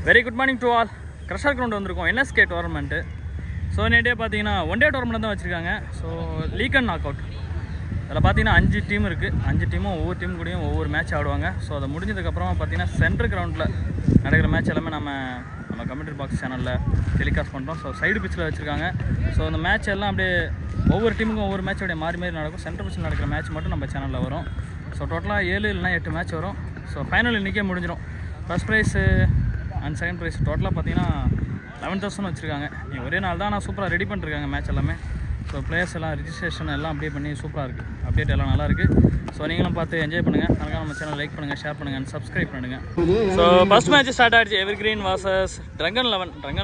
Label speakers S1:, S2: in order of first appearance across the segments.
S1: Very good morning to all. Crusher ground வந்திருக்கோம் NSK tournament. So நேற்றே பார்த்தீங்கன்னா one day tournament தான் வச்சுருக்காங்க. So league and knockout அதில் பார்த்தீங்கன்னா 5 டீம் இருக்குது. 5 டீமும் ஒவ்வொரு டீம் கூடயும் ஒவ்வொரு மேட்ச் ஆடுவாங்க. ஸோ அதை முடிஞ்சதுக்கப்புறமா பார்த்தீங்கன்னா சென்ட்ரல் கிரவுண்டில் நடக்கிற மேட்ச் எல்லாமே நம்ம கமெண்ட்ரி பாக்ஸ் சேனலில் டெலிகாஸ்ட் பண்ணுறோம். ஸோ சைடு பிச்சில் வச்சுருக்காங்க. ஸோ அந்த மேட்ச் எல்லாம் அப்படியே ஒவ்வொரு டீமுக்கும் ஒவ்வொரு மேட்ச் அப்படியே மாறி மாறி நடக்கும். சென்ட்ரல் பிச்சில் நடக்கிற மேட்ச் மட்டும் நம்ம சேனலில் வரும். ஸோ டோட்டலாக 7 இல்லைனா 8 மேட்ச் வரும். ஸோ ஃபைனல் இன்றைக்கே முடிஞ்சிடும். First prize and second prize டோட்டலாக பார்த்தீங்கன்னா 11,000 வச்சுருக்காங்க. ஒரே நாள் தான் ஆனால் சூப்பராக ரெடி பண்ணிருக்காங்க மேட்ச் எல்லாமே. ஸோ பிளேயர்ஸ் எல்லாம் ரிஜிஸ்ட்ரேஷன் எல்லாம் அப்படியே பண்ணி சூப்பராக இருக்குது. அப்டேட் எல்லாம் நல்லா இருக்குது. ஸோ நீங்களும் பார்த்து என்ஜாய் பண்ணுங்கள். அதனால் நம்ம சேனல் லைக் பண்ணுங்கள், ஷேர் பண்ணுங்கள், அண்ட் சப்ஸ்கிரைப் பண்ணுங்கள். ஸோ ஃபர்ஸ்ட் மேட்ச் ஸ்டார்ட் ஆகிடுச்சு. Evergreen versus drunken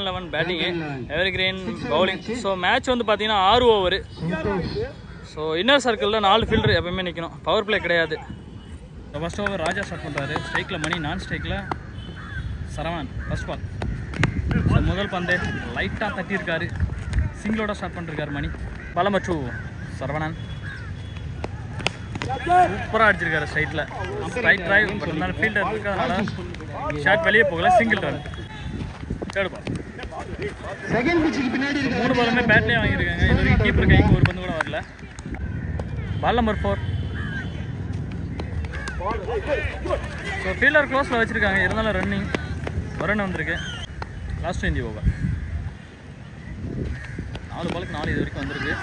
S1: eleven batting, evergreen bowling. So match வந்து பார்த்தீங்கன்னா 6 ஓவர். ஸோ இன்னர் சர்க்கிளில் 4 ஃபீல்டர் எப்பவுமே நிற்கணும். பவர் பிளே கிடையாது. ஃபர்ஸ்ட் ஓவர் ராஜா ஸ்டார்ட் பண்ணுறாரு. ஸ்ட்ரைக்கில் மணி, நான் ஸ்ட்ரைக்கில் சரவணன். First ball. ஸோ முதல் பந்து லைட்டாக தட்டியிருக்காரு. சிங்கிளோட ஸ்டார்ட் பண்ணிருக்காரு மணி. பலம் டூ சரவணன் சூப்பராக அடிச்சிருக்காரு ஸ்ட்ரைட்டில். ஸ்ட்ரைட் டிரைவ் பட் இருந்தாலும் ஃபீல்டர் இருக்கிறதுனால ஷாட் வெளியே போகல. Single run. Third ball. 3 பாலுமே பேட்லேயே வாங்கியிருக்காங்க. இது வரைக்கும் கீப்பர் கைக்கு ஒரு பந்து கூட வரல. Ball number 4. ஸோ ஃபீல்டர் க்ளோஸில் வச்சுருக்காங்க. இருந்தாலும் ரன்னிங் ரன் வந்திருக்கு. Last in the over. 4 பாலுக்கு 4 இது வரைக்கும் வந்திருக்கு.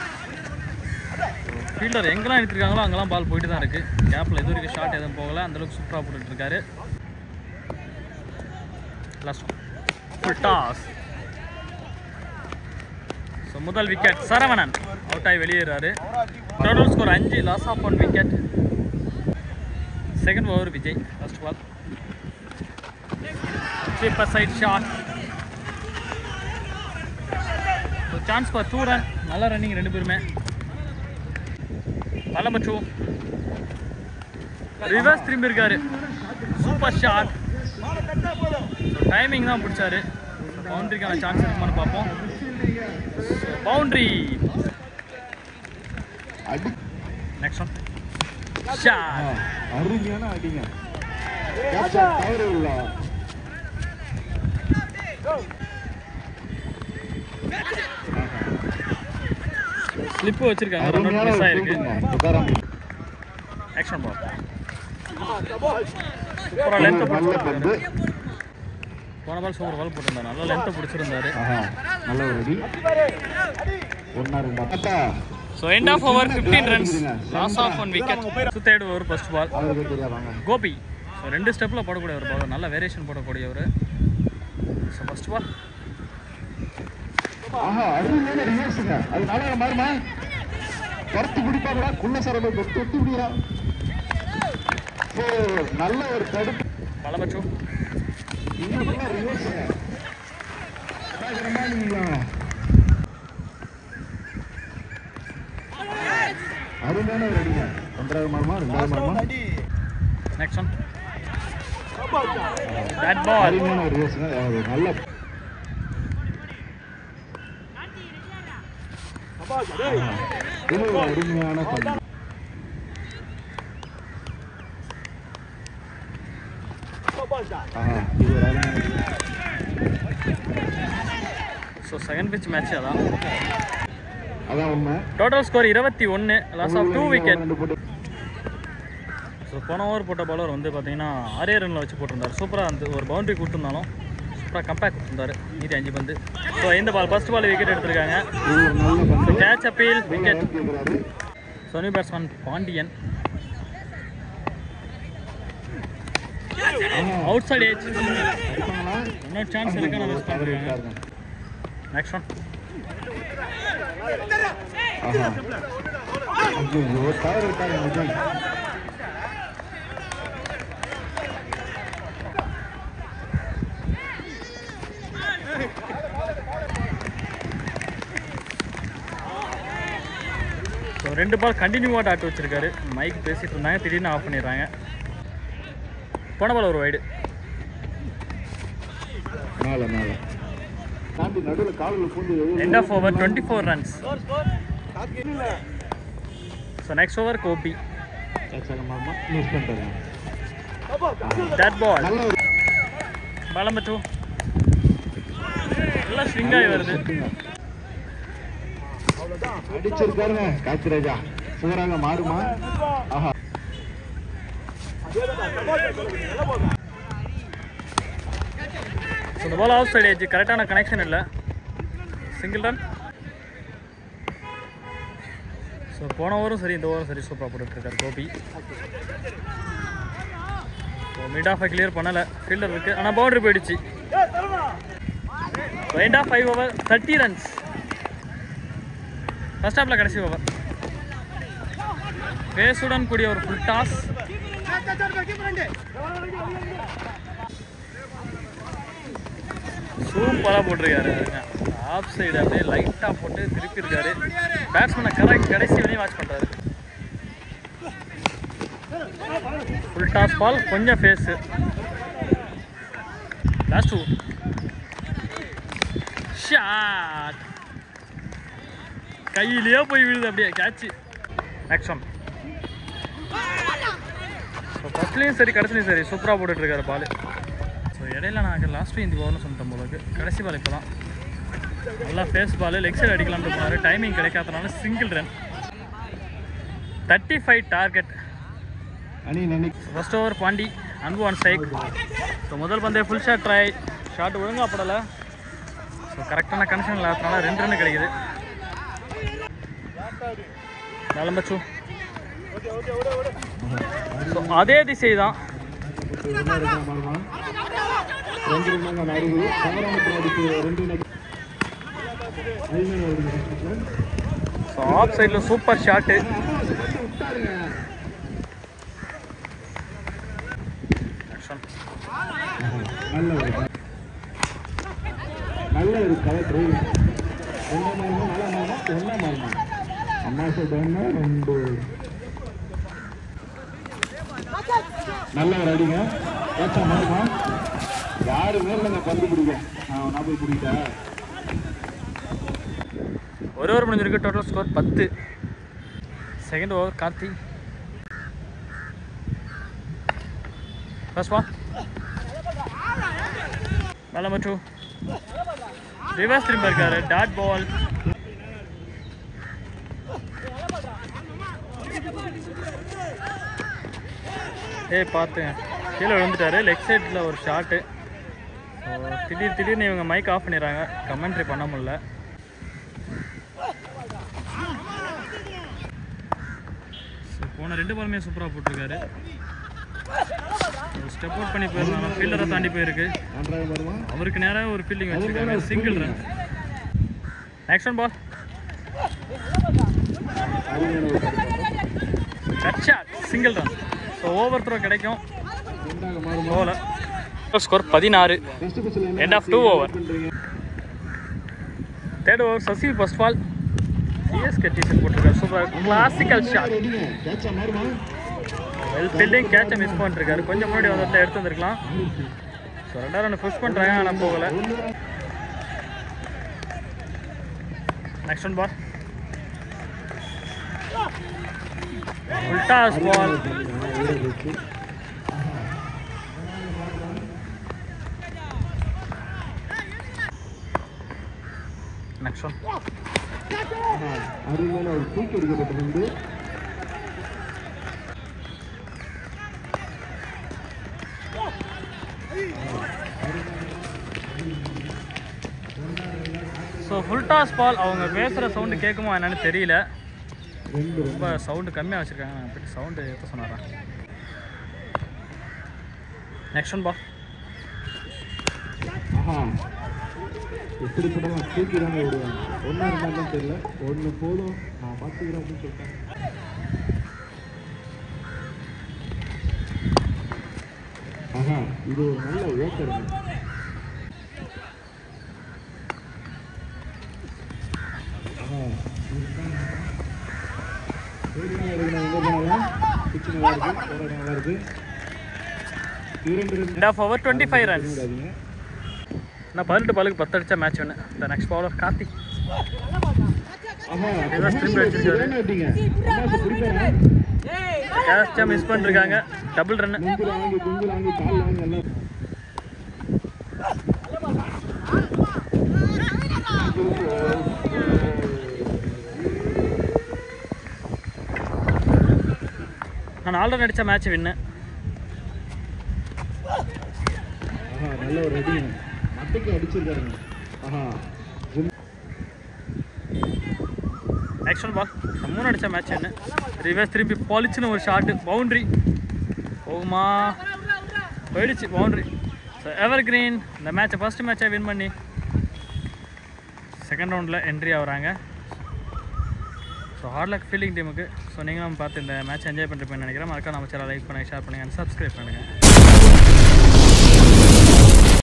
S1: ஃபீல்டர் எங்கெல்லாம் எடுத்துருக்காங்களோ அங்கெல்லாம் பால் போயிட்டு தான் இருக்குது. கேப்பில் இது வரைக்கும் ஷாட் எதுவும் போகலை. அந்தளவுக்கு சூப்பராக போட்டுட்ருக்காரு. Last full toss. ஸோ முதல் விக்கெட் சரவணன் அவுட் ஆகி வெளியேறாரு. Total score 5, loss of 1 wicket. Second over Vijay. First ball sweeper side shot. Chance for 2 run. நல்ல ரன்னிங் ரெண்டு பேருமே. பலம் 2. ரிவர்ஸ் திரும்பி இருக்காரு. Super shot. டைமிங் தான் பிடிச்சாரு. பவுண்டரிக்கான சான்ஸ் இருக்குமான்னு பார்ப்போம். பவுண்டரி. Next one shot.
S2: அருமையான அடிங்க.
S1: ஸ்லிப் வச்சிருக்காங்க. ரன் அவுட் மிஸ் ஆயிருக்கு. Action ball. சூப்பரா லென்த் போட்டு போன பால் சூப்பர் பால் போட்டிருந்தாரு. நல்ல லென்த் பிடிச்சிருந்தாரு.
S2: நல்ல ஒரு அடி. 1-2.
S1: So end of over 15 runs, loss of 1 wicket. Third over first ball. Gopi. So 2 ஸ்டெப்பில் போடக்கூடிய ஒரு பால். நல்ல வேரியேஷன் போடக்கூடிய ஒரு. So first ball.
S2: ஆஹா, அருமையான ரிவர்ஸ்ங்க. அது நாளைக்கு மாறுமா? கருத்து பிடிப்பாங்களா? குள்ள சரவை தொட்டு பிடிக்கிறா. ஸோ நல்ல ஒரு தடுப்பு.
S1: பலம் 2.
S2: இன்னும் ரிவர்ஸ்ங்க. அருமையான ஒரு அடிங்க. 1வது மாறுமா? 2வது மாறுமா?
S1: நெக்ஸ்ட் ஒன் தட் பால்.
S2: அருமையான ஒரு ரிவர்ஸ்ங்க. நல்ல இது ஒரு அருமையான பந்து. இது ஒரு அருமையான.
S1: ஸோ செகண்ட் பிட்ச் மேட்ச் அதான்
S2: உண்மை.
S1: Total score 21, loss of 2 wicket. So போன ஓவர் போட்ட பாலர் வந்து பார்த்தீங்கன்னா 6 ரனில் வச்சு போட்டிருந்தார். சூப்பராக அந்த ஒரு பவுண்டரி கொடுத்துருந்தாலும் சூப்பராக கம்பேக் கொடுத்துருந்தாரு. மீதி 5 பந்து. ஸோ இந்த பால் ஃபர்ஸ்ட் பால் விக்கெட் எடுத்திருக்காங்க. Catch appeal wicket. So new batsman Pandian. Outside edge. இன்னொரு சான்ஸ் இருக்கு. மிஸ் பண்ணிருக்காங்க. Next one. ஸோ 2 பால் கண்டினியூவாக ஆட்டு வச்சிருக்காரு. மைக் பேசிட்டு இருந்தாங்க, திடீர்னு ஆஃப் பண்ணிடுறாங்க. போன பால் ஒரு wide. End of over 24 runs. So next over Gopi. That ball. Ball number 2. நல்லா ஸ்விங் ஆகி வருது.
S2: அடிச்சிருக்காருங்க காத்திராஜா. சூறாங்க மாறுமா? ஆஹா,
S1: இந்த பால் ஆஃப் சைடு ஏஜ், கரெக்டான கனெக்ஷன் இல்லை. Single run. ஸோ போன ஓவரும் சரி இந்த ஓவரும் சரி சூப்பராக போட்டுட்ருக்காரு கோபி. ஸோ மிட் ஆஃபை கிளியர் பண்ணலை, ஃபீல்டர் இருக்குது, ஆனால் பவுண்டரி போயிடுச்சு. End of 5 over 30 runs. First ஹாஃபில் கடைசி ஓவர். பேஸுடன் கூடிய ஒரு ஃபுல் டாஸ். சூப்பராக போட்டிருக்காரு. ஆஃப் சைடு அப்படியே லைட்டாக போட்டு திருப்பி இருக்காரு. பேட்ஸ்மேனை கடைசி வரையும் வாட்ச் பண்ணுறாரு. ஃபுல் டாஸ் பால், கொஞ்சம் ஃபேஸு. Last 2 shot. கையிலேயே போய் விழுது அப்படியே கேட்ச். Next one. ஸோ ஃபஸ்ட்லேயும் சரி கடைசிலையும் சரி சூப்பராக போட்டுட்ருக்காரு பால். ஸோ இடையில நான் லாஸ்ட்டு இந்த ஓவர்னு சொல்லிட்டேன் போலக்கு. கடைசி பால் இப்போ தான் நல்லா ஃபேஸ் பால், லெக் சைடு அடிக்கலாம்னு போனார். டைமிங் கிடைக்காதனால single run. 35 target. First over Pandi, Anbu on strike. So முதல் பந்தே ஃபுல் ஷாட் ட்ரை. ஷாட் ஒழுங்காக படலை. ஸோ கரெக்டான கனெக்ஷன் இல்லாதனால 2 ரன் கிடைக்குது. நலம்பச்சு. ஸோ அதே திசை தான். ஸோ ஆஃப் சைடில் சூப்பர் ஷாட்டு.
S2: நல்ல ஒரு கலெக்டர். அம்மா சொல்றாங்க 2 நல்ல ஒரு அடிங்க. ஏச்சா மாறுமா? யாரு மேல பந்து பிடிக்க நான் போய் பிடிக்கிட்டேன்.
S1: ஒரு ஓவர் முடிஞ்சிருக்கு. Total score 10. Second over Karthi. First ball மேலே மட்டும் ரிவர்ஸ் திரும்ப இருக்காரு. Dot ball. பார்த்துங்க கீழே விழுந்துட்டாரு. லெக் சைடில் ஒரு ஷாட்டு. திடீர்னு இவங்க மைக் ஆஃப் பண்ணிடுறாங்க, கமெண்ட்ரி பண்ண முடியல. போன 2 பாலுமே சூப்பராக போட்டிருக்காரு. ஸ்டெப் அவுட் பண்ணி போயிருந்தாங்க, ஃபீல்டரை தாண்டி போயிருக்கு. அவருக்கு நேராக ஒரு ஃபீல்டிங் வச்சிருக்காங்க. Single run. Next one ball. Cut shot, single run. So over throw கிடைக்கும். போல score 16. End of 2 over. Third over Sasi first ball. CSK T shirt போட்டிருக்காரு. Super classical shot. Well fielding. கேட்சை மிஸ் பண்ணிருக்காரு. கொஞ்சம் முன்னாடி வந்து எடுத்து வந்துருக்கலாம். ஸோ 2 ரன் புஷ் பண்ணுறாங்க, ஆனால் போகலை. Next one ball. உல்டாஸ் பால். Next one.
S2: அருமையான ஒரு தூக்கி எடுக்கப்பட்டிருந்து
S1: ஸோ ஃபுல் டாஸ் பால். அவங்க பேசுகிற சவுண்டு கேட்குமா என்னன்னு தெரியல. ரொம்ப சவுண்டு கம்மியாக வச்சுருக்காங்க. நான் எப்படி சவுண்டு எப்போ சொன்னாரன். நெக்ஸ்ட் ஒன் பால்.
S2: எப்படி படம் தூக்கி தாங்க விடுவாங்க. ஒன்றா இருந்தாலும் தெரியல. 1 போதும் நான் பார்த்துக்கிறேன் அப்படின்னு சொல்லிட்டேன். இது ஒரு நல்ல ஓக்கருங்க.
S1: End of over 25 runs. நான் 18 பாலுக்கு 10 அடிச்சா match win. The next bowler Karthi. Reverse trim அடிச்சிருக்காரு. கேட்சை மிஸ் பண்ணிருக்காங்க. Double run. நான் ஆல்ரெடி அடித்த மேட்ச் வின்னு.
S2: நல்ல ஒரு ரெடி மட்டைக்கு அடிச்சிருக்காருங்க.
S1: ஆக்சுவல் பால் 3 அடித்த மேட்ச் என்ன ரிவர்ஸ் திருப்பி பாலிச்சுன்னு ஒரு ஷாட்டு பவுண்ட்ரி போகுமா? போயிடுச்சு பவுண்ட்ரி. ஸோ எவர் கிரீன் இந்த மேட்சை ஃபஸ்ட்டு மேட்சை வின் பண்ணி செகண்ட் ரவுண்டில் என்ட்ரி ஆகுறாங்க. ஸோ ஹார்ட் லக் ஃபீல்டிங் டீமுக்கு. ஸோ நீங்களும் பார்த்து இந்த மேட்ச் என்ஜாய் பண்ணிருப்பேன்னு நினைக்கிறேன். மறக்காம நம்ம சேனலை லைக் பண்ணுங்கள், ஷேர் பண்ணுங்கள், சப்ஸ்கிரைப் பண்ணுங்கள்.